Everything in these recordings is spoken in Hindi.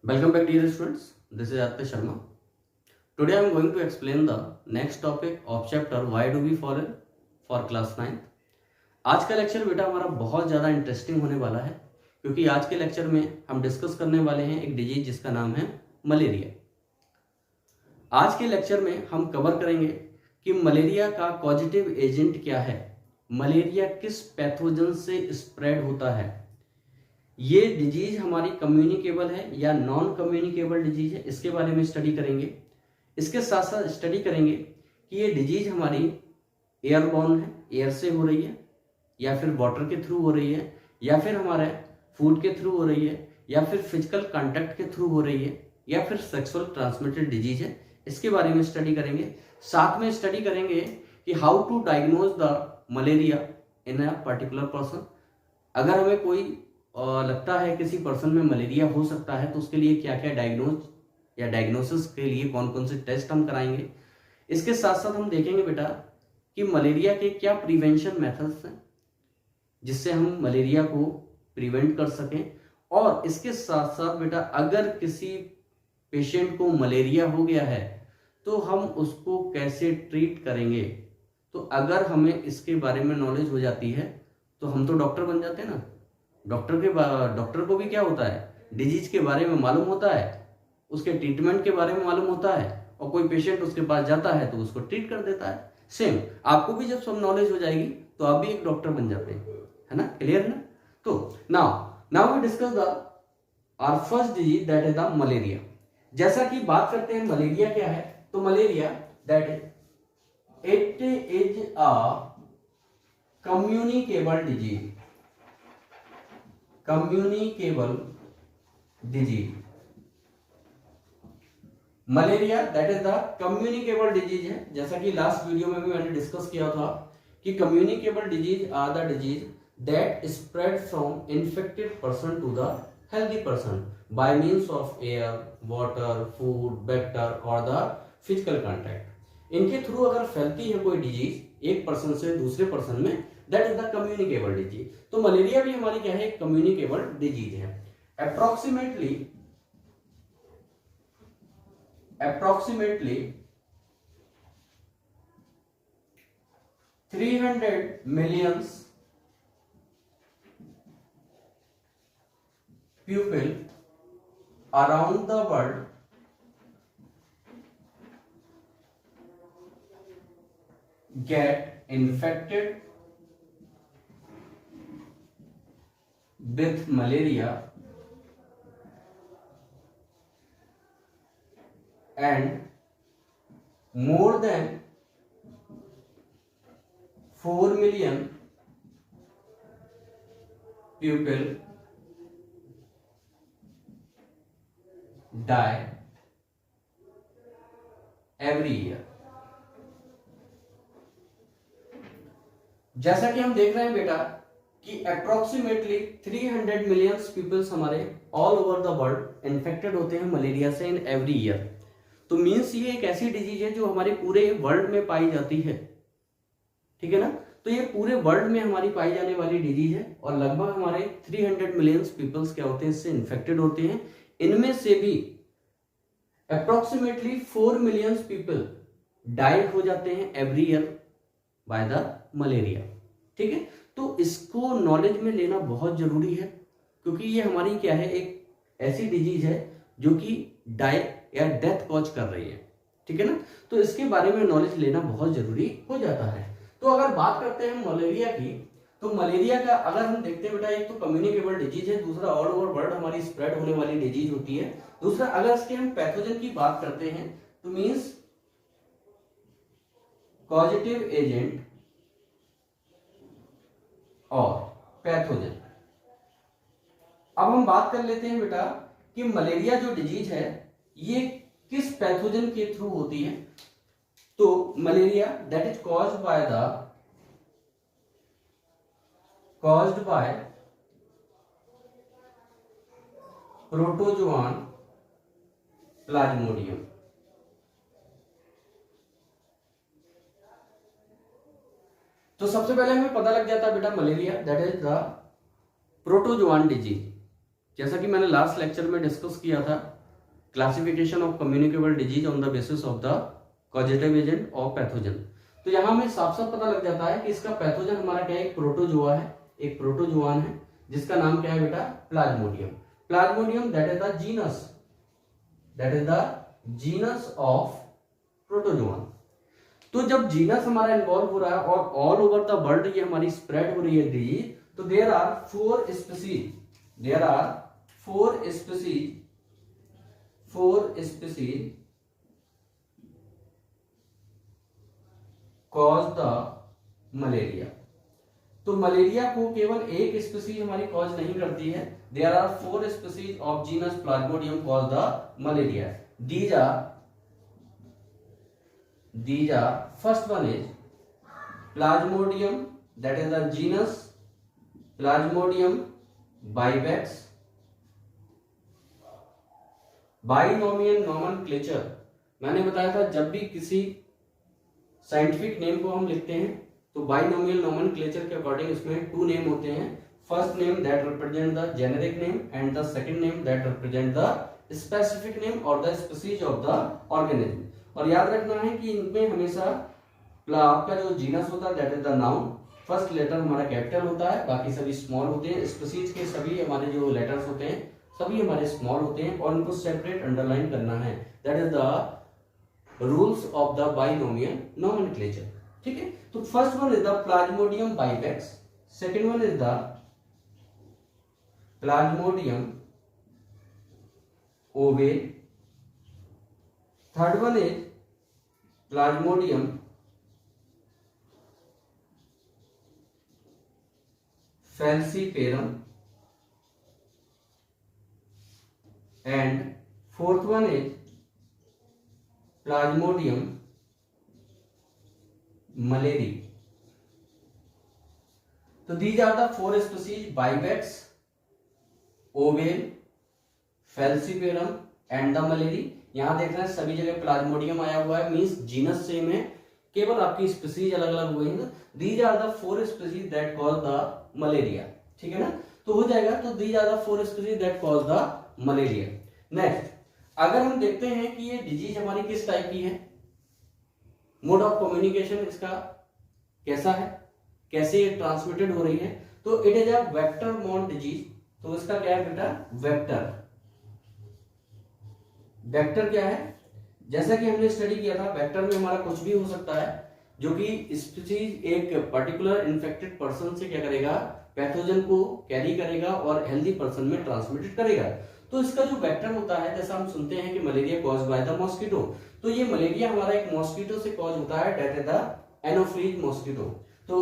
Welcome back dear students, this is Arpit Sharma. Today I am going to explain the next topic of chapter Why do we fall for class 9. आज का लेक्चर बेटा हमारा बहुत ज़्यादा इंटरेस्टिंग होने वाला है क्योंकि आज के लेक्चर में हम डिस्कस करने वाले हैं एक डिजीज जिसका नाम है मलेरिया। आज के लेक्चर में हम कवर करेंगे कि मलेरिया का कॉजेटिव एजेंट क्या है, मलेरिया किस पैथोजन से स्प्रेड होता है, ये डिजीज हमारी कम्युनिकेबल है या नॉन कम्युनिकेबल डिजीज है, इसके बारे में स्टडी करेंगे। इसके साथ साथ स्टडी करेंगे कि ये डिजीज हमारी एयरबॉर्न है, एयर से हो रही है या फिर वाटर के थ्रू हो रही है या फिर हमारे फूड के थ्रू हो रही है या फिर फिजिकल कांटेक्ट के थ्रू हो रही है या फिर सेक्सुअल ट्रांसमिटेड डिजीज है, इसके बारे में स्टडी करेंगे। साथ में स्टडी करेंगे कि how to diagnose the malaria in a particular person. अगर हमें कोई लगता है किसी पर्सन में मलेरिया हो सकता है तो उसके लिए क्या क्या डायग्नोसिस के लिए कौन कौन से टेस्ट हम कराएंगे। इसके साथ साथ हम देखेंगे बेटा कि मलेरिया के क्या प्रिवेंशन मेथड्स हैं जिससे हम मलेरिया को प्रिवेंट कर सकें, और इसके साथ साथ बेटा अगर किसी पेशेंट को मलेरिया हो गया है तो हम उसको कैसे ट्रीट करेंगे। तो अगर हमें इसके बारे में नॉलेज हो जाती है तो हम तो डॉक्टर बन जाते हैं ना। डॉक्टर को भी क्या होता है, डिजीज के बारे में मालूम होता है, उसके ट्रीटमेंट के बारे में मालूम होता है, और कोई पेशेंट उसके पास जाता है तो उसको ट्रीट कर देता है। सेम आपको भी जब सब नॉलेज हो जाएगी तो आप भी एक डॉक्टर बन जाते हैं, है ना, क्लियर है ना। तो now we discuss the our first disease that is the malaria. जैसा कि बात करते हैं मलेरिया क्या है, तो malaria that it is a communicable disease, communicable disease. Malaria that is the communicable disease है। जैसा कि लास्ट वीडियो में भी मैंने डिस्कस किया था कि communicable disease are the disease that spread from infected person to the healthy person by means of air, water, food, vector और द फिजिकल कांटेक्ट। इनके थ्रू अगर फैलती है कोई डिजीज एक पर्सन से दूसरे पर्सन में, that is the communicable disease. तो मलेरिया भी हमारी क्या है, कम्युनिकेबल डिजीज है। Approximately 300 million people around the world get infected with malaria and more than 4 million people die every year। जैसा कि हम देख रहे हैं बेटा कि अप्रोक्सीमेटली 300 मिलियन पीपल्स हमारे all over the world infected होते हैं मलेरिया से इन एवरी ईयर। तो मींस ये एक ऐसी डिजीज है जो हमारे पूरे वर्ल्ड में पाई जाती है, ठीक है ना। तो ये पूरे वर्ल्ड में हमारी पाई जाने वाली डिजीज है और लगभग हमारे 300 मिलियन पीपल्स क्या होते हैं, इससे इन्फेक्टेड होते हैं। इनमें से भी अप्रोक्सीमेटली 4 मिलियन पीपल डाई हो जाते हैं every year by the malaria, ठीक है। तो इसको नॉलेज में लेना बहुत जरूरी है क्योंकि ये हमारी क्या है, एक ऐसी डिजीज है जो कि डाई या डेथ कॉज कर रही है, ठीक है ना। तो इसके बारे में नॉलेज लेना बहुत जरूरी हो जाता है। तो अगर बात करते हैं मलेरिया की, तो मलेरिया का अगर हम देखते हैं बेटा, एक तो कम्युनिकेबल डिजीज है, दूसरा ऑल ओवर वर्ल्ड हमारी स्प्रेड होने वाली डिजीज होती है। दूसरा अगर इसके हम पैथोजन की बात करते हैं तो मींस कॉजेटिव एजेंट और पैथोजन। अब हम बात कर लेते हैं बेटा कि मलेरिया जो डिजीज है ये किस पैथोजन के थ्रू होती है। तो malaria that is caused by protozoan Plasmodium. तो सबसे पहले हमें पता लग जाता है बेटा malaria that is the protozoan disease, जैसा कि मैंने लास्ट लेक्चर में डिस्कस किया था, classification of communicable disease on the basis of the causative agent of pathogen. तो यहां हमें साफ साफ पता लग जाता है कि इसका पैथोजन हमारा क्या है, एक प्रोटोजोआ है, एक प्रोटोजोआन है, जिसका नाम क्या है बेटा, Plasmodium. Plasmodium that is the genus of protozoan. तो जब जीनस हमारा इन्वॉल्व हो रहा है और ऑल ओवर द वर्ल्ड ये हमारी स्प्रेड हो रही है डिजीज, तो there are four species cause the malaria. तो मलेरिया को केवल एक स्पीसीज हमारी कॉज नहीं करती है, there are four species of genus plasmodium cause the malaria. These are first one is Plasmodium, that is the genus Plasmodium vivax. Binomial nomenclature, मैंने बताया था जब भी किसी साइंटिफिक नेम को हम लिखते हैं तो बाइनोमियल नोमेनक्लेचर के अकॉर्डिंग इसमें टू नेम होते हैं। First name that represent the generic name and the second name that represent the specific name और the species of the organism. और याद रखना है कि इनमें हमेशा आपका जो जीनस होता है that is the noun, first letter हमारा कैपिटल होता है, बाकी सभी स्मॉल होते हैं। स्पीसीज के सभी हमारे जो लेटर्स होते हैं सभी हमारे स्मॉल होते हैं और इनको सेपरेट अंडरलाइन करना है। That is the rules of the binomial nomenclature. ठीक है, तो first one is the plasmodium vivax, second one is the plasmodium ovale, third one is plasmodium falciparum and fourth one is Plasmodium malariae. So these are the four species: Vivax, Ovel, Falciparum and the malariae. यहां देख रहे हैं सभी जगह प्लाज्मोडियम आया हुआ है, मींस जीनस सेम है, केवल आपकी स्पीसीज अलग अलग हुए हैं। These are the four species that cause the malaria. ठीक है ना, तो हो जाएगा, तो these are the four species that cause the malaria. Next, अगर हम देखते हैं कि ये डिजीज हमारी किस टाइप की है, मोड ऑफ कम्युनिकेशन इसका कैसा है, कैसे ये ट्रांसमिटेड हो रही है, तो it is a vector borne disease. तो इसका क्या है बेटा, वेक्टर। वेक्टर क्या है, जैसा कि हमने स्टडी किया था, वेक्टर में हमारा कुछ भी हो सकता है जो कि स्पीसीज एक पर्टिकुलर इन्फेक्टेड पर्सन से क्या करेगा, पैथोजन को कैरी करेगा और हेल्दी पर्सन में ट्रांसमिटेड करेगा। तो इसका जो वेक्टर होता है, जैसा हम सुनते हैं कि malaria cause by the mosquito, तो ये मलेरिया हमारा एक मॉस्किटो से कॉज होता है, that is the anopheles mosquito. तो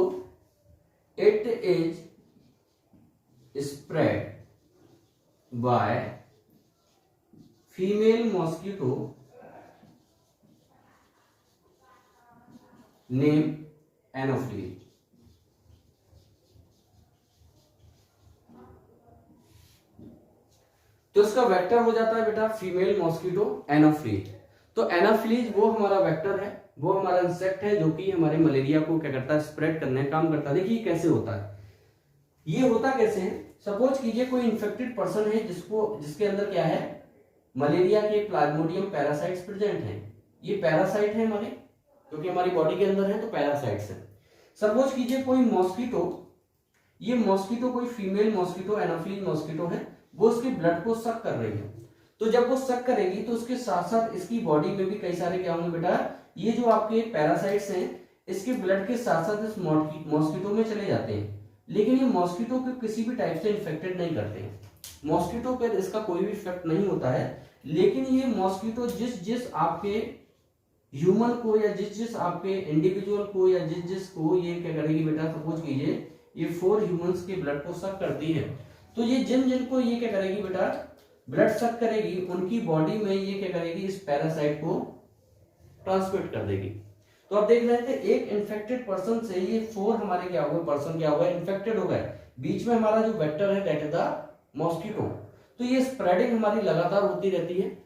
it is spread by female mosquito name anopheles. तो इसका वेक्टर हो जाता है बेटा फीमेल मॉस्किटो एनोफ्लीज। तो एनोफ्लीज वो हमारा वेक्टर है, वो हमारा इंसेक्ट है जो कि हमारे मलेरिया को क्या करता है, स्प्रेड करने का काम करता है। देखिए कैसे होता है, ये होता कैसे है, सपोज कीजिए कोई इन्फेक्टेड पर्सन है जिसके अंदर क्या है, मलेरिया के प्लाज्मोडियम पैरासाइट्स प्रेजेंट हैं। ये पैरासाइट है हमारे, क्योंकि हमारी बॉडी के अंदर है तो पैरासाइट्स है। सपोज कीजिए कोई मॉस्किटो, ये मॉस्किटो कोई फीमेल मॉस्किटो एनोफ्लीज मॉस्किटो है, वो उसके ब्लड को सक कर रही है। तो जब वो सक करेगी तो उसके साथ साथ इसकी बॉडी में भी कई सारे क्या होंगे बेटा, ये जो आपके पैरासाइट्स हैं इसके ब्लड के साथ साथ इस मॉस्किटो में चले जाते हैं, लेकिन ये मॉस्किटो को किसी भी टाइप से इन्फेक्टेड नहीं करते हैं। मॉस्किटो पर इसका कोई भी इफेक्ट नहीं होता है, लेकिन ये मॉस्किटो जिस आपके ह्यूमन को या जिस आपके इंडिविजुअल को या जिस को ये क्या करेगी बेटा, सपोज कीजिए ये 4 ह्यूमंस के ब्लड को सक करती है, तो ये जिन को ये क्या करेगी बेटा, ब्लड सक करेगी, उनकी बॉडी में ये क्या करेगी, इस पैरासाइट को ट्रांसमिट कर देगी। तो आप देख रहे थे एक इन्फेक्टेड पर्सन से ये 4 हमारे क्या हुए, पर्सन क्या हुआ, इन्फेक्टेड हो गए। बीच में हमारा जो वेक्टर है दैट इज द मॉस्किटो। तो ये स्प्रेडिंग हमारी लगातार होती रहती है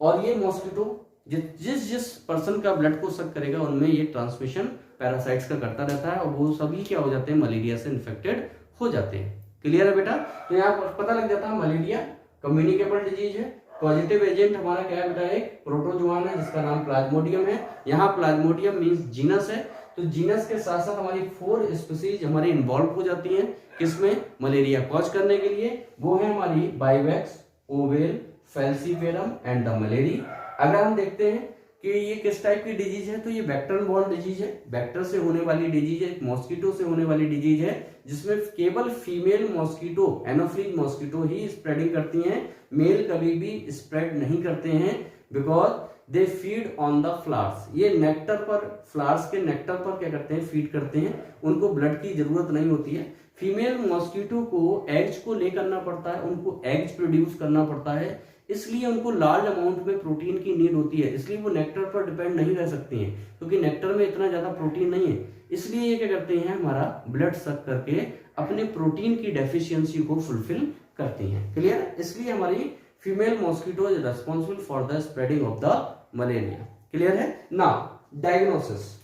और ये मॉस्किटो जिस पर्सन का ब्लड को सक करेगा उनमें ये ट्रांसमिशन पैरासाइट्स का करता रहता है और वो सभी क्या हो जाते हैं, मलेरिया से इन्फेक्टेड हो जाते हैं। क्लियर है बेटा? तो यहाँ पर पता लग जाता है मलेरिया कम्युनिकेबल डिजीज है। पॉजिटिव एजेंट हमारा क्या है बेटा? एक प्रोटोजुआन है जिसका नाम प्लाज्मोडियम है। यहाँ प्लाज्मोडियम मींस जीनस है, तो जीनस के साथ साथ हमारी 4 स्पीसीज हमारी इन्वॉल्व हो जाती हैं किसमें? मलेरिया कॉज करने के लिए। वो है हमारी vivax, ovale, falciparum and the malariae. अगर हम देखते हैं कि ये किस टाइप की डिजीज है, तो ये वेक्टर बॉर्न डिजीज है, वेक्टर से होने वाली डिजीज है, मॉस्किटो से होने वाली डिजीज है, जिसमें केवल फीमेल मॉस्किटो, एनोफ्लीज मॉस्किटो ही स्प्रेडिंग करती हैं, मेल कभी भी स्प्रेड नहीं करते हैं, because they feed on the flowers. ये नेक्टर पर, फ्लावर्स के नेक्टर पर क्या करते हैं? फीड करते हैं, उनको ब्लड की जरूरत नहीं होती है। फीमेल मॉस्किटो को एग्स को ले करना पड़ता है, उनको एग्स प्रोड्यूस करना पड़ता है, इसलिए उनको लार्ज अमाउंट में प्रोटीन की नीड होती है, इसलिए वो नेक्टर पर डिपेंड नहीं रह सकती हैं, क्योंकि नेक्टर में इतना ज्यादा प्रोटीन नहीं है। इसलिए ये क्या करते हैं? हमारा ब्लड सक करके अपने प्रोटीन की डेफिशिएंसी को फुलफिल करती हैं। क्लियर? इसलिए हमारी female mosquito is responsible for the spreading of the malaria. Clear है ना? डायग्नोसिस।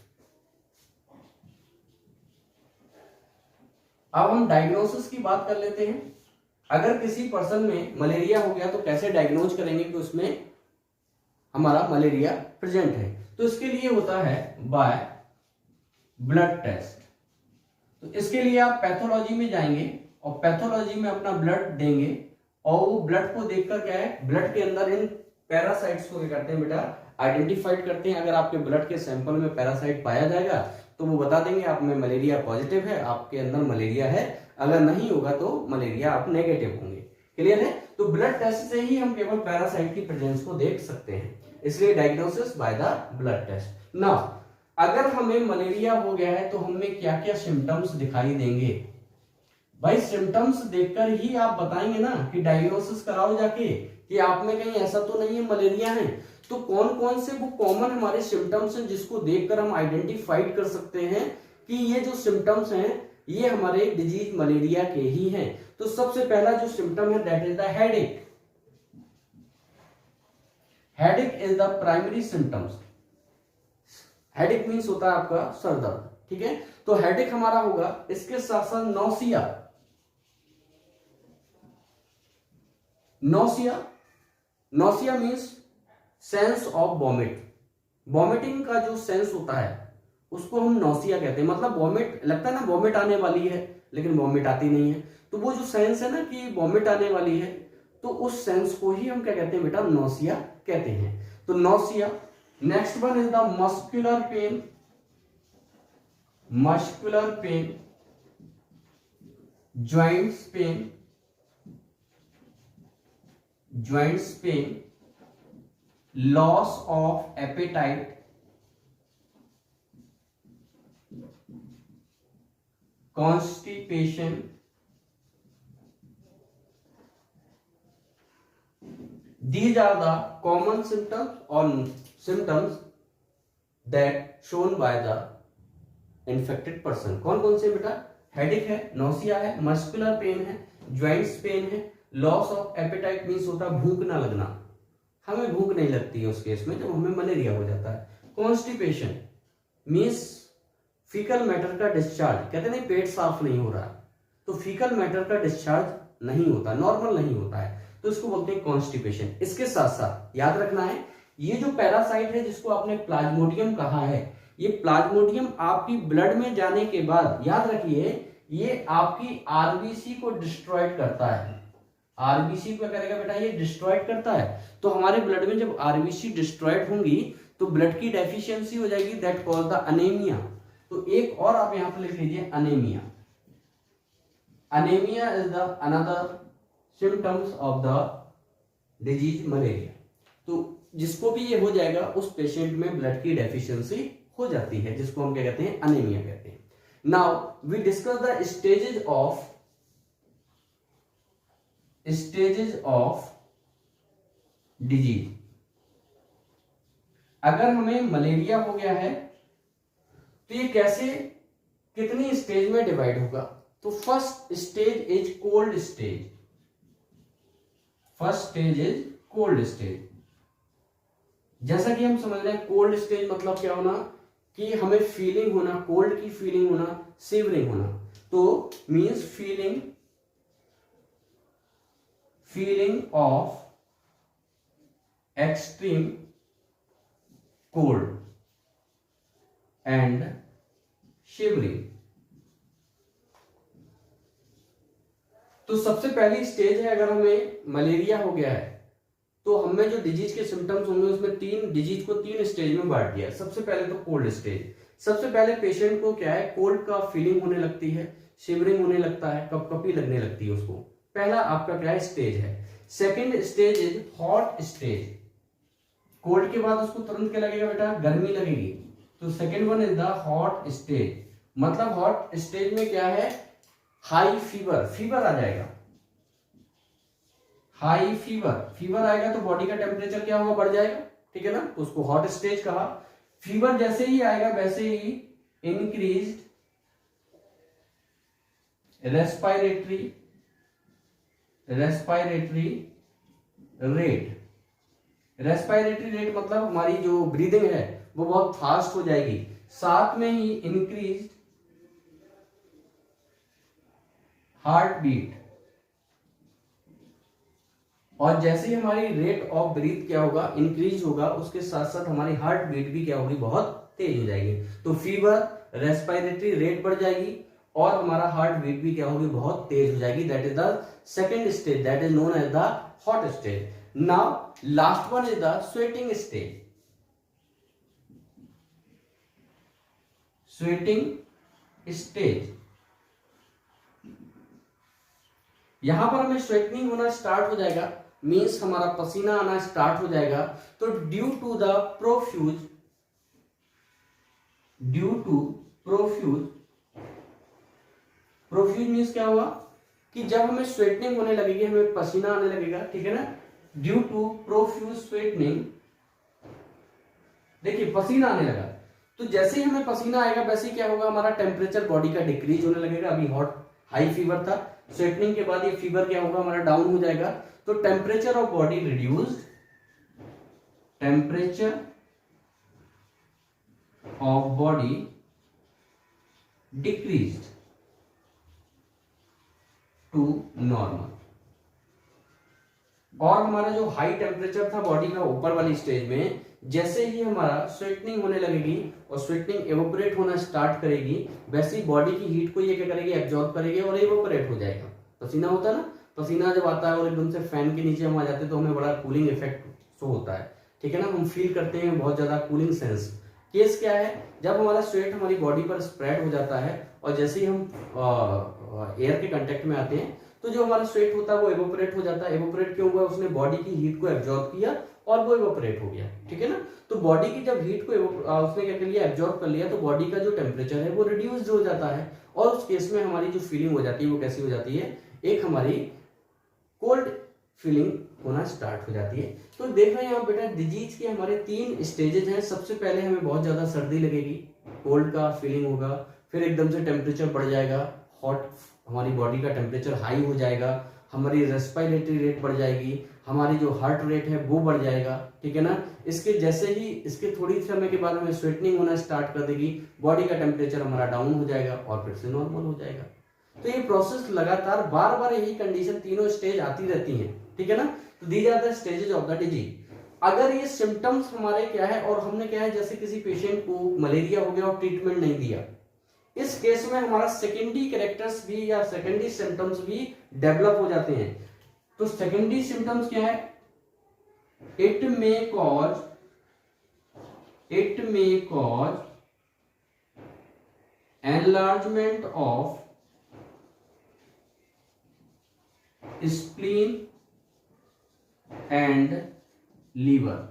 अब हम डायग्नोसिस की बात कर लेते हैं। अगर किसी पर्सन में मलेरिया हो गया तो कैसे डायग्नोज करेंगे कि उसमें हमारा मलेरिया प्रेजेंट है? तो इसके लिए होता है बाय ब्लड टेस्ट। तो इसके लिए आप पैथोलॉजी में जाएंगे और पैथोलॉजी में अपना ब्लड देंगे, और वो ब्लड को देखकर क्या है? ब्लड के अंदर इन पैरासाइट्स को क्या करते हैं बेटा? आइडेंटिफाइड करते हैं। अगर आपके ब्लड के सैंपल में पैरासाइट पाया जाएगा तो वो बता देंगे आप में मलेरिया पॉजिटिव है, आपके अंदर मलेरिया है। अगर नहीं होगा तो मलेरिया आप नेगेटिव होंगे। क्लियर है? तो ब्लड टेस्ट से ही हम केवल पैरासाइट की प्रेजेंस को देख सकते हैं, इसलिए diagnosis by the blood test. Now अगर हमें मलेरिया हो गया है तो हमें क्या क्या सिम्टम्स दिखाई देंगे? भाई सिम्टम्स देखकर ही आप बताएंगे ना कि डायग्नोसिस कराओ जाके कि आप में कहीं ऐसा तो नहीं है मलेरिया है। तो कौन कौन से वो कॉमन हमारे सिम्टम्स हैं जिसको देखकर हम आइडेंटिफाइड कर सकते हैं कि ये जो सिम्टम्स हैं ये हमारे डिजीज मलेरिया के ही हैं। तो सबसे पहला जो सिम्टम है that is the headache. Headache is the primary symptoms. Headache means होता है आपका सर दर्द, ठीक है? तो हेडेक हमारा होगा, इसके साथ साथ nausea. Nausea, nausea means sense of vomit. Vomiting का जो सेंस होता है उसको हम नौसिया कहते हैं। मतलब वॉमिट लगता है ना, वॉमिट आने वाली है, लेकिन वॉमिट आती नहीं है। तो वो जो सेंस है ना कि वॉमिट आने वाली है, तो उस सेंस को ही हम क्या कहते हैं बेटा? नौसिया कहते हैं। तो nausea. Next one is the muscular pain. Muscular pain, joints pain, joints pain, loss of appetite, constipation, these are the common symptoms or symptoms that shown by the infected person. कौन कौन से बेटा? हेडेक है, नौसिया है, मस्कुलर पेन है, ज्वाइंट्स पेन है, लॉस ऑफ एपेटाइट मीन्स होता है भूख ना लगना, हमें भूख नहीं लगती है उस केस में जब हमें मलेरिया हो जाता है। कॉन्स्टिपेशन मीन्स फीकल मैटर का डिस्चार्ज, कहते नहीं पेट साफ नहीं हो रहा, तो फीकल मैटर का डिस्चार्ज नहीं होता, नॉर्मल नहीं होता है, तो इसको बोलते हैं कॉन्स्टिपेशन। इसके साथ साथ याद रखना है ये जो पैरासाइट है जिसको आपने प्लाज्मोडियम कहा है, ये प्लाज्मोडियम आपकी ब्लड में जाने के बाद याद रखिए ये आपकी आरबीसी को डिस्ट्रॉयड करता है। आरबीसी को क्या करेगा बेटा? ये डिस्ट्रॉयड करता है। तो हमारे ब्लड में जब आरबीसी डिस्ट्रॉयड होंगी तो ब्लड की डेफिशिएंसी हो जाएगी, दैट कॉज द अनेमिया। तो एक और आप यहां पर लिख लीजिए anaemia. Anaemia is the another symptoms of the disease malaria. तो जिसको भी ये हो जाएगा उस पेशेंट में ब्लड की डेफिशिएंसी हो जाती है, जिसको हम क्या कहते हैं? अनेमिया कहते हैं। Now we discuss the stages of disease. अगर हमें मलेरिया हो गया है तो ये कैसे, कितनी स्टेज में डिवाइड होगा? तो first stage is cold stage. First stage is cold stage. जैसा कि हम समझ रहे हैं कोल्ड स्टेज मतलब क्या होना कि हमें फीलिंग होना, कोल्ड की फीलिंग होना, शिवरिंग होना। तो means feeling feeling of extreme cold and shivering। तो सबसे पहली स्टेज है, अगर हमें मलेरिया हो गया है तो हमें जो डिजीज के सिम्टम्स होंगे उसमें तीन डिजीज को तीन स्टेज में बांट दिया। सबसे पहले तो कोल्ड स्टेज। सबसे पहले पेशेंट को क्या है, कोल्ड का फीलिंग होने लगती है, शिवरिंग होने लगता है, कपकपी लगने लगती है उसको। पहला आपका क्या है, स्टेज है। Second stage is hot stage. Cold के बाद उसको तुरंत क्या लगेगा बेटा, गर्मी लगेगी। तो second one is the hot stage. मतलब हॉट स्टेज में क्या है, हाई फीवर, फीवर आ जाएगा, हाई फीवर। फीवर आएगा तो बॉडी का टेम्परेचर क्या होगा, बढ़ जाएगा, ठीक है ना, तो उसको हॉट स्टेज कहा। फीवर जैसे ही आएगा वैसे ही increased respiratory rate. Respiratory rate मतलब हमारी जो ब्रीदिंग है वो बहुत फास्ट हो जाएगी। साथ में ही इंक्रीज्ड हार्ट बीट। और जैसे ही हमारी रेट ऑफ ब्रीथ क्या होगा, इंक्रीज होगा, उसके साथ साथ हमारी हार्ट बीट भी क्या होगी, बहुत तेज हो जाएगी। तो फीवर, रेस्पिरेटरी रेट बढ़ जाएगी और हमारा हार्ट बीट भी क्या होगी, बहुत तेज हो जाएगी। That is the second stage, that is known as the hot stage. Now last one is the sweating stage. Sweating stage, यहां पर हमें स्वेटनिंग होना स्टार्ट हो जाएगा, मीन्स हमारा पसीना आना स्टार्ट हो जाएगा। तो ड्यू टू प्रोफ्यूज मीन्स क्या हुआ कि जब हमें स्वेटनिंग होने लगेगी, हमें पसीना आने लगेगा, ठीक है ना। ड्यू टू प्रोफ्यूज स्वेटनिंग, देखिए पसीना आने लगा, तो जैसे ही हमें पसीना आएगा वैसे ही क्या होगा, हमारा टेम्परेचर बॉडी का डिक्रीज होने लगेगा। अभी हाई फीवर था, स्वेटनिंग के बाद ये फीवर क्या होगा, हमारा डाउन हो जाएगा। तो temperature of body reduced, temperature of body decreased to normal. और हमारा जो हाई टेम्परेचर था बॉडी का ऊपर वाली स्टेज में, जैसे ही हमारा स्वेटनिंग होने लगेगी और स्वेटनिंग एवोपरेट होना स्टार्ट करेगी, वैसे ही बॉडी की हीट को ये क्या करेगी, एब्जॉर्ब करेगी और एवोपरेट हो जाएगा। पसीना होता है ना, पसीना जब आता है और एकदम से फैन के नीचे हम आ जाते हैं तो हमें बड़ा कूलिंग इफेक्ट शो होता है, ठीक है ना, हम फील करते हैं बहुत ज्यादा कूलिंग सेंस। केस क्या है, जब हमारा स्वेट हमारी बॉडी पर स्प्रेड हो जाता है और जैसे ही हम एयर के कांटेक्ट में आते हैं तो जो हमारा स्वेट होता है वो एवोपरेट हो जाता है। एवोपरेट क्यों हुआ, उसने बॉडी की हीट को एब्जॉर्ब किया और वो एवोपरेट हो गया, ठीक है ना। तो बॉडी की जब हीट को उसने क्या कर लिया, एब्जॉर्ब कर लिया, तो बॉडी का जो टेम्परेचर है वो रिड्यूस्ड हो जाता है और उस केस में हमारी जो फीलिंग हो जाती है वो कैसी हो जाती है, एक हमारी कोल्ड फीलिंग होना स्टार्ट हो जाती है। तो देख रहे हैं यहाँ बेटा, डिजीज के हमारे तीन स्टेजेस हैं। सबसे पहले हमें बहुत ज्यादा सर्दी लगेगी, कोल्ड का फीलिंग होगा, फिर एकदम से टेम्परेचर बढ़ जाएगा, हॉट, हमारी बॉडी का टेम्परेचर हाई हो जाएगा, हमारी रेस्पिरेटरी रेट बढ़ जाएगी, हमारी जो हार्ट रेट है वो बढ़ जाएगा, ठीक है ना। इसके जैसे ही इसके थोड़ी समय के बाद हमें स्वेटनिंग होना स्टार्ट कर देगी, बॉडी का टेम्परेचर हमारा डाउन हो जाएगा और फिर से नॉर्मल हो जाएगा। तो ये प्रोसेस लगातार बार बार यही कंडीशन, तीनों स्टेज आती रहती हैं, ठीक है ना। तो these are the stages of the disease. अगर ये सिम्टम्स हमारे क्या है और हमने क्या है, जैसे किसी पेशेंट को मलेरिया हो गया और ट्रीटमेंट नहीं दिया, इस केस में हमारा सेकेंडरी कैरेक्टर्स भी या सेकेंडरी सिम्टम्स भी डेवलप हो जाते हैं। तो सेकेंडरी सिम्टम्स क्या है, it may cause enlargement of spleen and liver.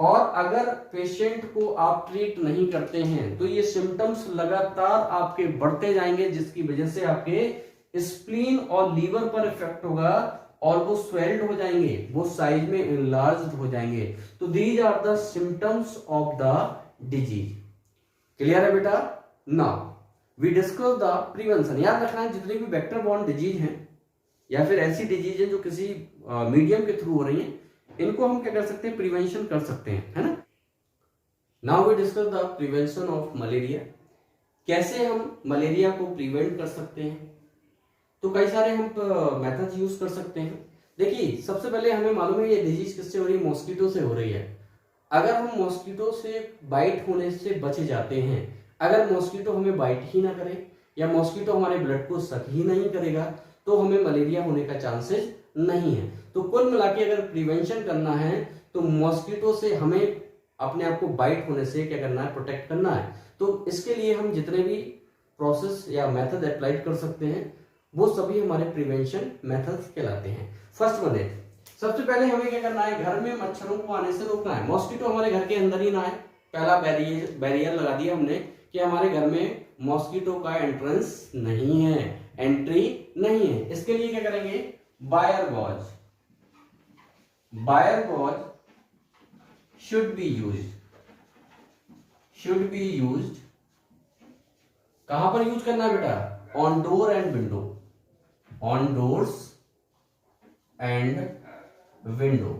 और अगर पेशेंट को आप ट्रीट नहीं करते हैं तो ये सिम्टम्स लगातार आपके बढ़ते जाएंगे, जिसकी वजह से आपके स्प्लीन और लीवर पर इफेक्ट होगा और वो स्वेल्ड हो जाएंगे, वो साइज में इनलार्ज्ड हो जाएंगे। तो these are the symptoms of the disease. Clear है बेटा। Now we discuss the prevention. याद रखना है, जितनी भी वेक्टर बॉर्न डिजीज हैं या फिर ऐसी डिजीज है जो किसी मीडियम के थ्रू हो रही हैं, इनको हम क्या कर सकते हैं, प्रिवेंशन कर सकते हैं, है ना। Now we discuss the prevention of malaria. कैसे हम मलेरिया को प्रिवेंट कर सकते हैं। तो कई सारे हम मेथड्स यूज कर सकते हैं। देखिए सबसे पहले हमें मालूम है ये डिजीज किससे हो रही है, मॉस्किटो से हो रही है। अगर हम मॉस्किटो से बाइट होने से बच जाते हैं, अगर मॉस्किटो हमें बाइट ही ना करे या मॉस्किटो हमारे ब्लड को सक ही नहीं करेगा, तो हमें मलेरिया होने का चांसेस नहीं है। तो कुल मिला के अगर प्रिवेंशन करना है तो मॉस्किटो से हमें अपने आप को बाइट होने से क्या करना है, प्रोटेक्ट करना है। तो इसके लिए हम जितने भी प्रोसेस या मेथड अप्लाई कर सकते हैं वो सभी हमारे प्रिवेंशन मेथड्स कहलाते हैं। फर्स्ट वन है, सबसे पहले हमें क्या करना है, घर में मच्छरों को आने से रोकना है। मॉस्किटो हमारे घर के अंदर ही ना आए, पहला बैरियर लगा दिया हमने कि हमारे घर में मॉस्किटो का एंट्रेंस नहीं है, एंट्री नहीं है। इसके लिए क्या करेंगे, wire gauze should be used। कहां पर यूज करना है बेटा, on door and window, on doors and window.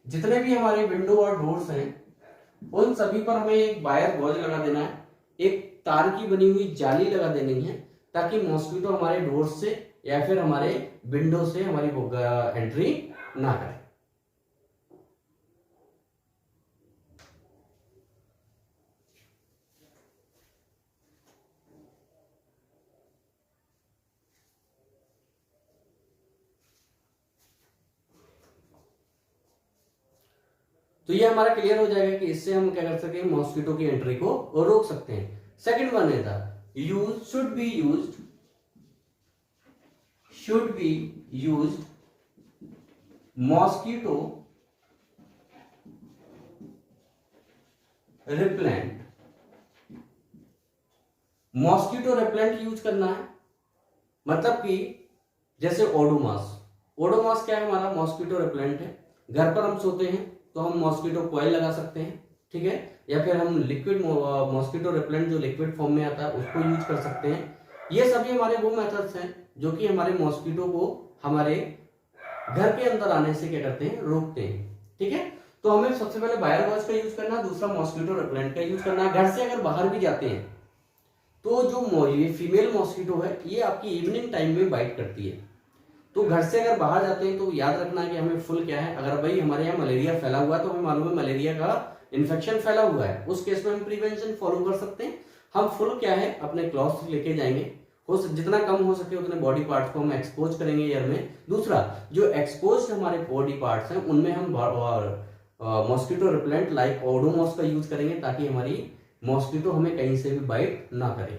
जितने भी हमारे विंडो और डोर्स हैं उन सभी पर हमें एक वायर गॉज लगा देना है, एक तार की बनी हुई जाली लगा देनी है, ताकि मॉस्किटो हमारे डोर से या फिर हमारे विंडो से हमारी एंट्री ना करे। तो ये हमारा क्लियर हो जाएगा कि इससे हम क्या कर सकते हैं, मॉस्किटो की एंट्री को रोक सकते हैं। सेकंड वन है था, use should be used mosquito repellent. Mosquito repellent use करना है, मतलब कि जैसे ओडोमॉस क्या है, हमारा मॉस्किटो रिपेलेंट है। घर पर हम सोते हैं तो हम मॉस्किटो कॉइल लगा सकते हैं, ठीक है, या फिर हम लिक्विड मॉस्किटो रिपेलेंट जो लिक्विड फॉर्म में आता है उसको यूज कर सकते हैं। ये सभी हमारे वो मेथड्स हैं जो कि हमारे मॉस्किटो को हमारे घर के अंदर आने से क्या करते हैं, रोकते हैं, ठीक है। तो हमें सबसे पहले वायर गॉज का यूज करना है, दूसरा मॉस्किटो रिपेलेंट का यूज करना है। घर से अगर बाहर भी जाते हैं तो जो ये फीमेल मॉस्किटो है ये आपकी इवनिंग टाइम में बाइट करती है। तो घर से अगर बाहर जाते हैं तो याद रखना है कि हमें फुल क्या है, अगर भाई हमारे यहाँ मलेरिया फैला हुआ है तो हमें मालूम है मलेरिया का इन्फेक्शन फैला हुआ है, उस केस में हम प्रिवेंशन फॉलो कर सकते हैं। हम फुल क्या है, अपने क्लॉथ्स लेके जाएंगे, जितना कम हो सके उतने बॉडी पार्ट्स को हम एक्सपोज करेंगे एयर में। दूसरा, जो एक्सपोज हमारे बॉडी पार्ट्स हैं उनमें हम मॉस्किटो रिपेलेंट लाइक ओडोमॉस का यूज करेंगे, ताकि हमारी मॉस्किटो हमें कहीं से भी बाइट ना करे।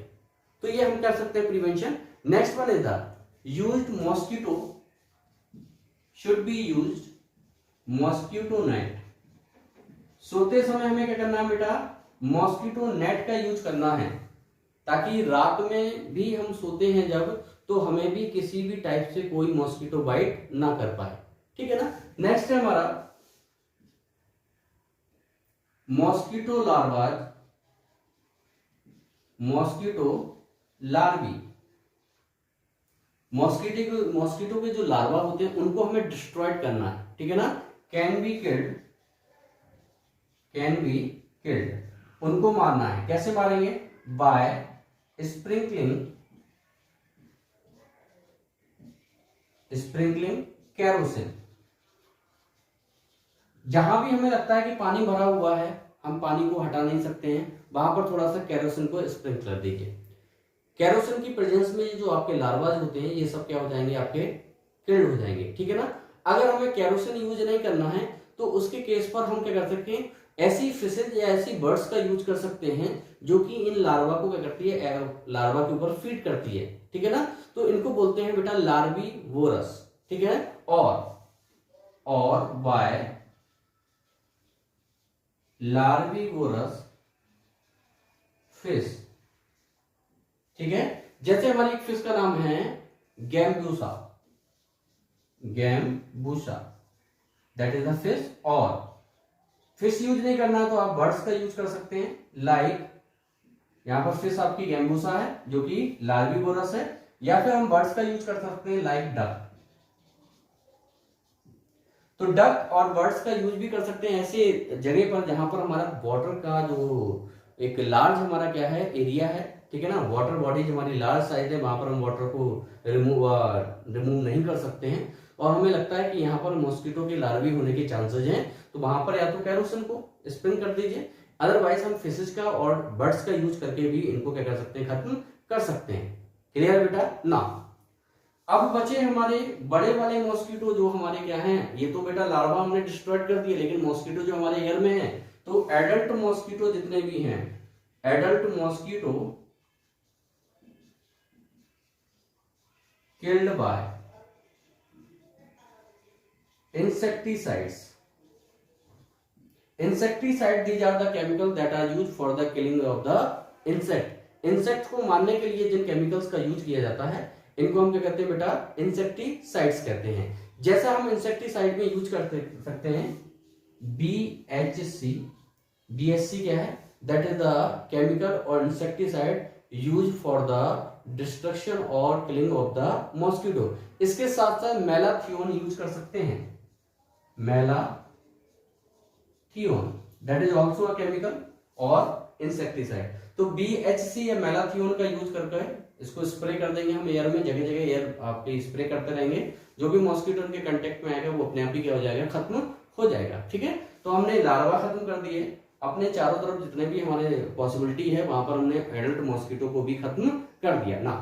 तो ये हम कर सकते हैं prevention. Next one is the used mosquito should be used mosquito net. सोते समय हमें क्या करना है बेटा, मॉस्किटो नेट का यूज करना है, ताकि रात में भी हम सोते हैं जब, तो हमें भी किसी भी टाइप से कोई मॉस्किटो बाइट ना कर पाए, ठीक है ना। नेक्स्ट है हमारा मॉस्किटो लार्वी। मॉस्किटो के जो लार्वा होते हैं उनको हमें डिस्ट्रॉयड करना है, ठीक है ना। कैन बी किल्ड, उनको मारना है। कैसे मारेंगे, बाय स्प्रिंकलिंग कैरोसिन। जहां भी हमें लगता है कि पानी भरा हुआ है, हम पानी को हटा नहीं सकते हैं, वहां पर थोड़ा सा कैरोसिन को स्प्रिंक कर दीजिए। कैरोसिन की प्रेजेंस में जो आपके लार्वाज होते हैं ये सब क्या हो जाएंगे, आपके किल्ड हो जाएंगे, ठीक है ना। अगर हमें कैरोसिन यूज नहीं करना है तो उसके केस पर हम क्या कर सकते हैं, ऐसी फिशेज या ऐसी बर्ड्स का यूज कर सकते हैं जो कि इन लार्वा को क्या करती है, लार्वा के ऊपर फीड करती है, ठीक है ना। तो इनको बोलते हैं बेटा लार्वीवोरस, ठीक है। और बाय लार्वीवोरस फिश, ठीक है। जैसे हमारी एक फिश का नाम है गैम्बूसा, दैट इज द फिश। और फिश यूज नहीं करना तो आप बर्ड्स का यूज कर सकते हैं, लाइक यहां पर फिश आपकी गैम्बूसा है जो कि लार्वीवोरस है, या फिर हम बर्ड्स का यूज कर सकते हैं लाइक डक। तो डक और बर्ड्स का यूज भी कर सकते हैं ऐसे जगह पर जहां पर हमारा वाटर का जो एक लार्ज हमारा क्या है एरिया है, ठीक है ना। वाटर बॉडी जो हमारी लार्ज साइज है वहां पर हम वाटर को रिमूव नहीं कर सकते हैं और हमें लगता है कि यहाँ पर मॉस्किटो के लार्वी होने के चांसेस हैं, तो वहां पर या तो कैरोसिन को स्प्रिंग कर दीजिए, अदरवाइज हम फिशेज का और बर्ड्स का यूज करके भी इनको क्या कर सकते हैं, खत्म कर सकते हैं। क्लियर बेटा ना। अब बचे हमारे बड़े वाले मॉस्किटो जो हमारे क्या हैं, ये तो बेटा लार्वा हमने डिस्ट्रॉयड कर दिए, लेकिन मॉस्किटो जो हमारे एयर में है, तो एडल्ट मॉस्किटो जितने भी हैं, adult mosquito killed by insecticides. Insecticide, these are the chemicals that are used for the killing of the insect. Insect को मारने के लिए जिन केमिकल्स का यूज किया जाता है इनको हम क्या कहते हैं बेटा, इंसेक्टिसाइड्स कहते हैं। जैसा हम इंसेक्टिसाइड में यूज कर सकते हैं BHC, BHC क्या है, दैट इज द केमिकल और insecticide use for the destruction और किलिंग ऑफ द मॉस्किटो। इसके साथ साथ मेलाथियोन यूज कर सकते हैं, malathion that is also a chemical और इंसेक्टिसाइड। तो BHC या मेलाथियोन का यूज करके इसको स्प्रे कर देंगे हम एयर में, जगह जगह एयर आपके स्प्रे करते रहेंगे, जो भी मॉस्किटो के कांटेक्ट में आएगा वो अपने आप ही क्या हो जाएगा, खत्म हो जाएगा। ठीक है, तो हमने लार्वा खत्म कर दिए, अपने चारों तरफ जितने भी हमारे पॉसिबिलिटी है वहां पर हमने एडल्ट मॉस्किटो को भी खत्म कर दिया ना।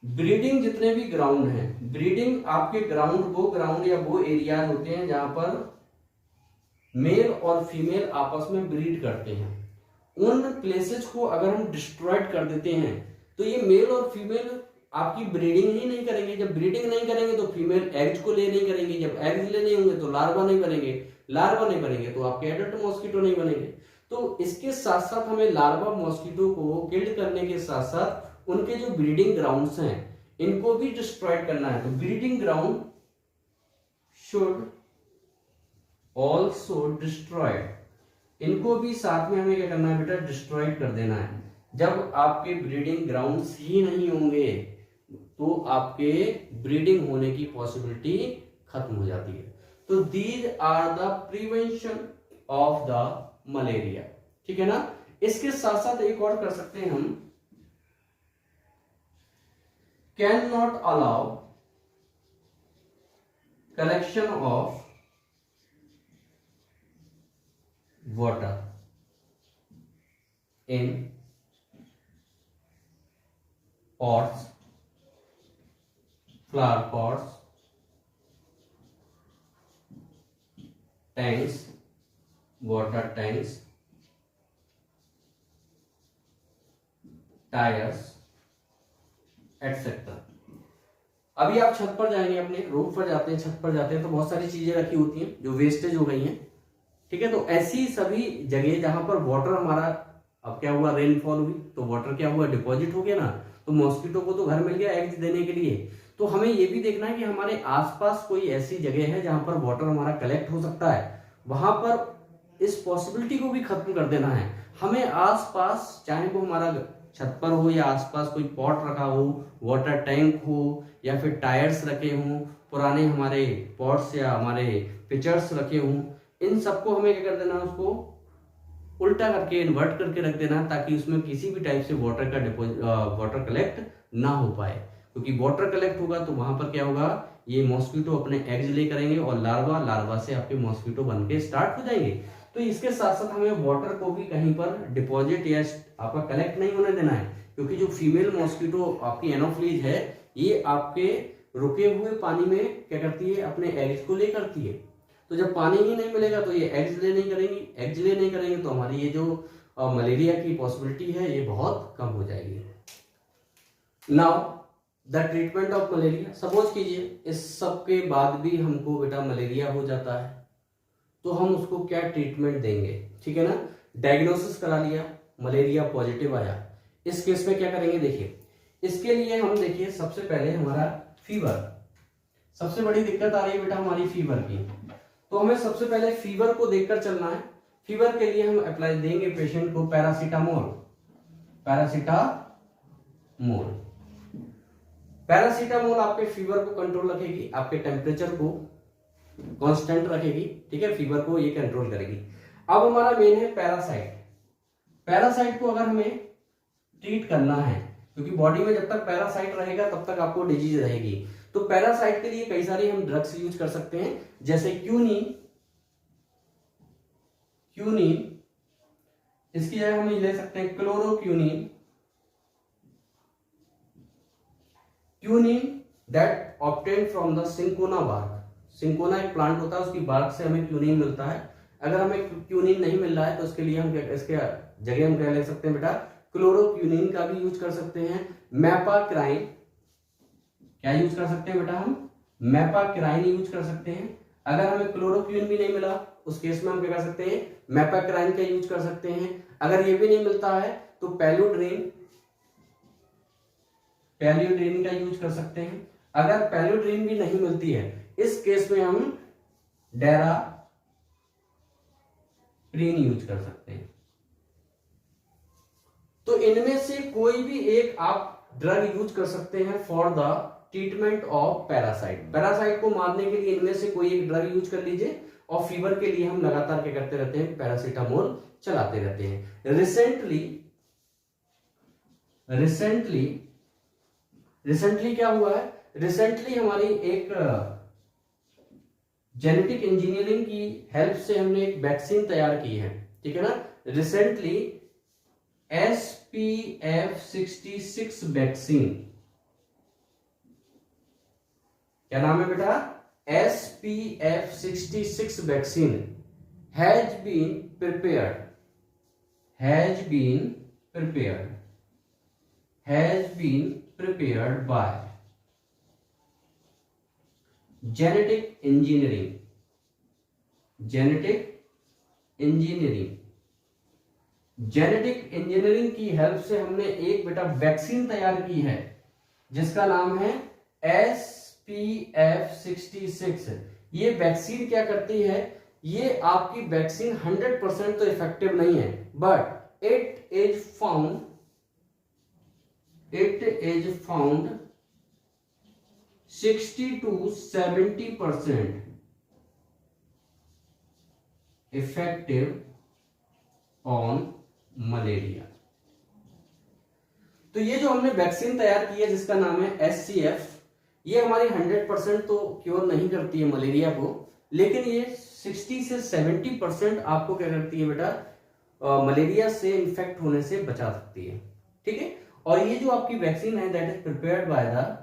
ब्रीडिंग जितने भी ग्राउंड हैं, ब्रीडिंग आपके ग्राउंड या वो एरियाज होते हैं जहां पर मेल और फीमेल आपस में ब्रीड करते हैं। उन प्लेसेस को अगर हम डिस्ट्रॉयड कर देते हैं तो ये मेल और फीमेल आपकी ब्रीडिंग ही नहीं करेंगे। जब ब्रीडिंग नहीं करेंगे तो फीमेल एग्स को ले नहीं करेंगे, जब एग्स ले नहीं होंगे तो लार्वा नहीं बनेंगे, लार्वा नहीं बनेंगे तो आपके एडल्ट मॉस्किटो नहीं बनेंगे। तो इसके साथ साथ हमें लार्वा मॉस्किटो को किल्ड करने के साथ साथ उनके जो ब्रीडिंग ग्राउंड्स हैं इनको भी डिस्ट्रॉयड करना है। तो breeding ground should also destroyed, इनको भी साथ में हमें क्या करना है बेटा, डिस्ट्रॉयड कर देना है। जब आपके ब्रीडिंग ग्राउंड्स ही नहीं होंगे तो आपके ब्रीडिंग होने की पॉसिबिलिटी खत्म हो जाती है। तो these are the prevention of the malaria. ठीक है ना। इसके साथ साथ एक और कर सकते हैं हम, can not allow collection of water in pots, flower pots, tanks, water tanks, tyres etcetera. अभी आप छत पर जाएंगे, अपने रूफ पर जाते हैं, छत पर जाते हैं तो बहुत सारी चीजें रखी होती हैं जो वेस्टेज हो गई हैं। ठीक है, तो ऐसी सभी जगह जहां पर वाटर हमारा, अब क्या हुआ, रेनफॉल हुई तो वाटर क्या हुआ, डिपॉजिट हो गया ना, तो मॉस्किटो को तो घर मिल गया एग्स देने के लिए। तो हमें ये भी देखना है कि हमारे आसपास कोई ऐसी जगह है जहां पर वाटर हमारा कलेक्ट हो सकता है, वहां पर इस पॉसिबिलिटी को भी खत्म कर देना है। हमें आसपास, चाहे वो हमारा छत पर हो या आसपास कोई पॉट रखा हो, वाटर टैंक हो या फिर टायर्स रखे हों, पुराने हमारे पॉट्स या हमारे पिचर्स रखे हों, इन सबको हमें क्या कर देना, उसको उल्टा करके इन्वर्ट करके रख देना ताकि उसमें किसी भी टाइप से वाटर कलेक्ट ना हो पाए। क्योंकि वाटर कलेक्ट होगा तो वहां पर क्या होगा, ये मॉस्किटो अपने एग्स ले करेंगे और लार्वा से आपके मॉस्किटो बन के स्टार्ट हो जाएंगे। तो इसके साथ साथ हमें वाटर को भी कहीं पर डिपॉजिट या आपका कलेक्ट नहीं होने देना है, क्योंकि जो फीमेल मॉस्किटो आपकी एनोफ्लीज है ये आपके रुके हुए पानी में क्या करती है, अपने एग्स को ले करती है। तो जब पानी ही नहीं मिलेगा तो ये एग्स ले नहीं करेंगे तो हमारी ये जो मलेरिया की पॉसिबिलिटी है ये बहुत कम हो जाएगी। Now the treatment of malaria, suppose कीजिए इस सब के बाद भी हमको बेटा मलेरिया हो जाता है तो हम उसको क्या ट्रीटमेंट देंगे। ठीक है ना, डायग्नोसिस करा लिया, मलेरिया पॉजिटिव आया, इस केस में क्या करेंगे, देखिए इसके लिए हम देखिए सबसे पहले हमारा फीवर, सबसे बड़ी दिक्कत आ रही है बेटा हमारी फीवर की। तो हमें सबसे पहले फीवर को देखकर चलना है। फीवर के लिए हम अप्लाई देंगे पेशेंट को पैरासीटामोल। पैरासीटामोल आपके फीवर को कंट्रोल रखेगी, आपके टेम्परेचर को कांस्टेंट रखेगी। ठीक है, फीवर को ये कंट्रोल करेगी। अब हमारा मेन है पैरासाइट। पैरासाइट को अगर हमें ट्रीट करना है, क्योंकि बॉडी में जब तक पैरासाइट रहेगा तब तक आपको डिजीज रहेगी, तो पैरासाइट के लिए कई सारी हम ड्रग्स यूज कर सकते हैं, जैसे क्यूनिन, इसकी जगह हम ले सकते हैं chloroquine, that obtain from the cinchona bark. Cinchona एक प्लांट होता है, उसकी बार्क से हमें क्यूनिन मिलता है। अगर हमें क्यूनिन नहीं मिल रहा है तो उसके लिए हम इसके जगह हम क्या ले सकते हैं बेटा, क्लोरोक्यूनिन का भी यूज कर सकते हैं। मैपाक्राइन, क्या यूज कर सकते हैं बेटा हम, मैपाक्राइन यूज कर सकते हैं। अगर हमें क्लोरोक्यूनिन भी नहीं मिला उस केस में हम क्या कर सकते हैं, मैपाक्राइन का यूज कर सकते हैं। अगर ये भी नहीं मिलता है तो पैलोड्रिन का यूज कर सकते हैं। अगर पैलोड्रिन भी नहीं मिलती है इस केस में हम डेराप्रीन यूज कर सकते हैं। तो इनमें से कोई भी एक आप ड्रग यूज कर सकते हैं for the treatment of parasite. Parasite को मारने के लिए इनमें से कोई एक ड्रग यूज कर लीजिए, और फीवर के लिए हम लगातार क्या करते रहते हैं, पैरासीटामोल चलाते रहते हैं। रिसेंटली क्या हुआ है, रिसेंटली हमारी एक जेनेटिक इंजीनियरिंग की हेल्प से हमने एक वैक्सीन तैयार की है, ठीक है ना। रिसेंटली SPF66 वैक्सीन, क्या नाम है बेटा, SPF66 vaccine has been prepared by genetic engineering की हेल्प से हमने एक बेटा वैक्सीन तैयार की है जिसका नाम है SPF66। ये वैक्सीन क्या करती है, ये आपकी वैक्सीन 100% तो इफेक्टिव नहीं है, but it is found 60 to 70% effective on malaria. तो ये जो हमने वैक्सीन तैयार की है जिसका नाम है SCF, ये हमारी 100% तो क्योर नहीं करती है मलेरिया को, लेकिन ये 60 से 70% आपको क्या करती है बेटा, मलेरिया से इन्फेक्ट होने से बचा सकती है, ठीक है। और ये जो आपकी वैक्सीन है that is prepared by the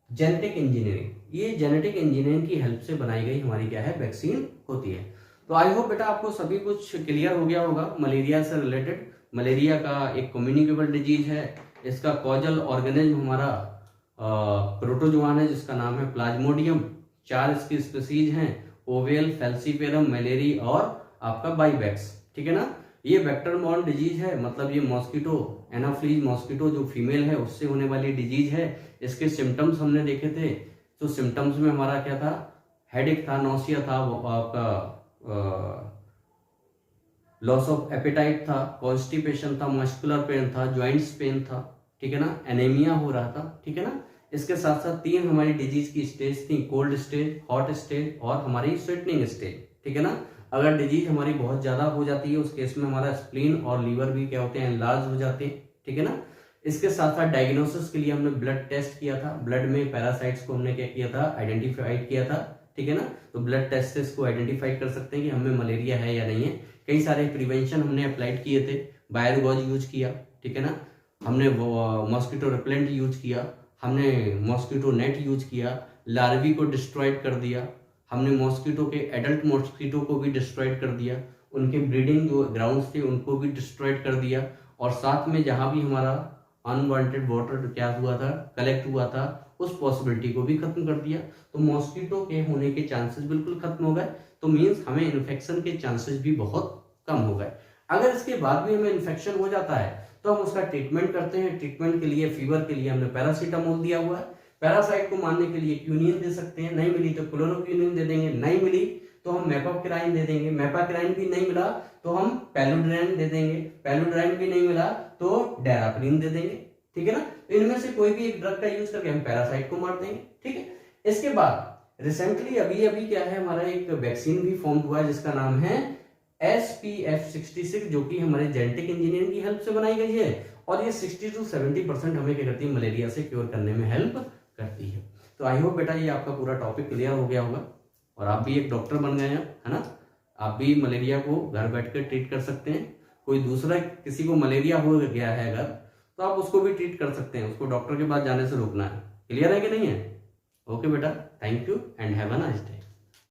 genetic engineering, ये जेनेटिक इंजीनियरिंग की हेल्प से बनाई गई हमारी क्या है, वैक्सीन होती है। तो आई होप बेटा आपको सभी कुछ क्लियर हो गया होगा मलेरिया से रिलेटेड। मलेरिया का एक कम्युनिकेबल डिजीज है, इसका कॉजल ऑर्गेनिज्म हमारा प्रोटोजोआन है जिसका नाम है प्लाज्मोडियम। 4 इसकी स्पीसीज हैं, ओवेल, फैल्सीपेरम, मलेरी और आपका बाइबैक्स, ठीक है ना। ये वेक्टर बॉर्न डिजीज है, मतलब ये मॉस्किटो, एनाफ्लीज मॉस्किटो जो फीमेल है उससे होने वाली डिजीज है। इसके सिम्टम्स हमने देखे थे, तो सिम्टम्स में हमारा क्या था, हेडेक था, नौसिया था, आपका लॉस ऑफ एपेटाइट था, कॉन्स्टिपेशन था, मस्कुलर पेन था, ज्वाइंट्स पेन था, ठीक है ना, एनीमिया हो रहा था, ठीक है ना। इसके साथ साथ 3 हमारी डिजीज की स्टेज थी, कोल्ड स्टेज, हॉट स्टेज और हमारी स्वेटनिंग स्टेज, ठीक है ना। अगर डिजीज हमारी बहुत ज्यादा हो जाती है उस केस में हमारा स्प्लीन और लीवर भी क्या होते हैं, एनलार्ज हो जाते हैं, ठीक है ना। इसके साथ साथ डायग्नोसिस के लिए हमने ब्लड टेस्ट किया था, ब्लड में पैरासाइट्स को हमने क्या किया था, आइडेंटिफाइड किया था, ठीक है ना। तो ब्लड टेस्ट से इसको आइडेंटिफाई कर सकते हैं कि हमें मलेरिया है या नहीं है। कई सारे प्रिवेंशन हमने अप्लाइड किए थे, बायोगॉज यूज किया, ठीक है ना, हमने मॉस्किटो रिपेलेंट यूज किया, हमने मॉस्किटो नेट यूज किया, लार्वी को डिस्ट्रॉयड कर दिया, हमने मॉस्किटो के एडल्ट मॉस्किटो को भी डिस्ट्रॉयड कर दिया, उनके ब्रीडिंग जो ग्राउंड्स थे उनको भी डिस्ट्रॉयड कर दिया, और साथ में जहां भी हमारा अनवांटेड वाटर क्या हुआ था, कलेक्ट हुआ था, उस पॉसिबिलिटी को भी खत्म कर दिया। तो मॉस्किटो के होने के चांसेस बिल्कुल खत्म हो गए, तो मीन्स हमें इन्फेक्शन के चांसेस भी बहुत कम हो गए। अगर इसके बाद भी हमें इन्फेक्शन हो जाता है तो हम उसका ट्रीटमेंट करते हैं। ट्रीटमेंट के लिए, फीवर के लिए हमने पैरासीटामोल दिया हुआ है, पैरासाइट को मारने के लिए क्यूनिन दे सकते हैं, नहीं मिली तो क्लोरोक्यूनिन दे देंगे, नहीं मिली तो हम मैपाक्राइन दे देंगे, मैपाक्राइन भी नहीं मिला तो हम पैलोड्राइन दे देंगे, पैलोड्राइन भी नहीं मिला तो डेराप्रीन दे देंगे, ठीक है ना। इनमें से कोई भी एक ड्रग का यूज करके हम पैरासाइट को मार देंगे, ठीक है। इसके बाद रिसेंटली अभी क्या है, हमारा एक वैक्सीन भी फॉर्म हुआ है जिसका नाम है SPF66 जो कि हमारे जेनेटिक इंजीनियरिंग की हेल्प से बनाई गई है, और ये 60 to 70% हमें क्या करती है, मलेरिया से क्योर करने में हेल्प करती है। तो आई होप बेटा ये आपका पूरा टॉपिक क्लियर हो गया होगा और आप भी एक डॉक्टर बन गए हैं, है ना। आप भी मलेरिया को घर बैठकर ट्रीट कर सकते हैं। कोई दूसरा किसी को मलेरिया हो गया है अगर, तो आप उसको भी ट्रीट कर सकते हैं, उसको डॉक्टर के पास जाने से रोकना है। क्लियर है कि नहीं है? ओके बेटा, thank you and have a nice day.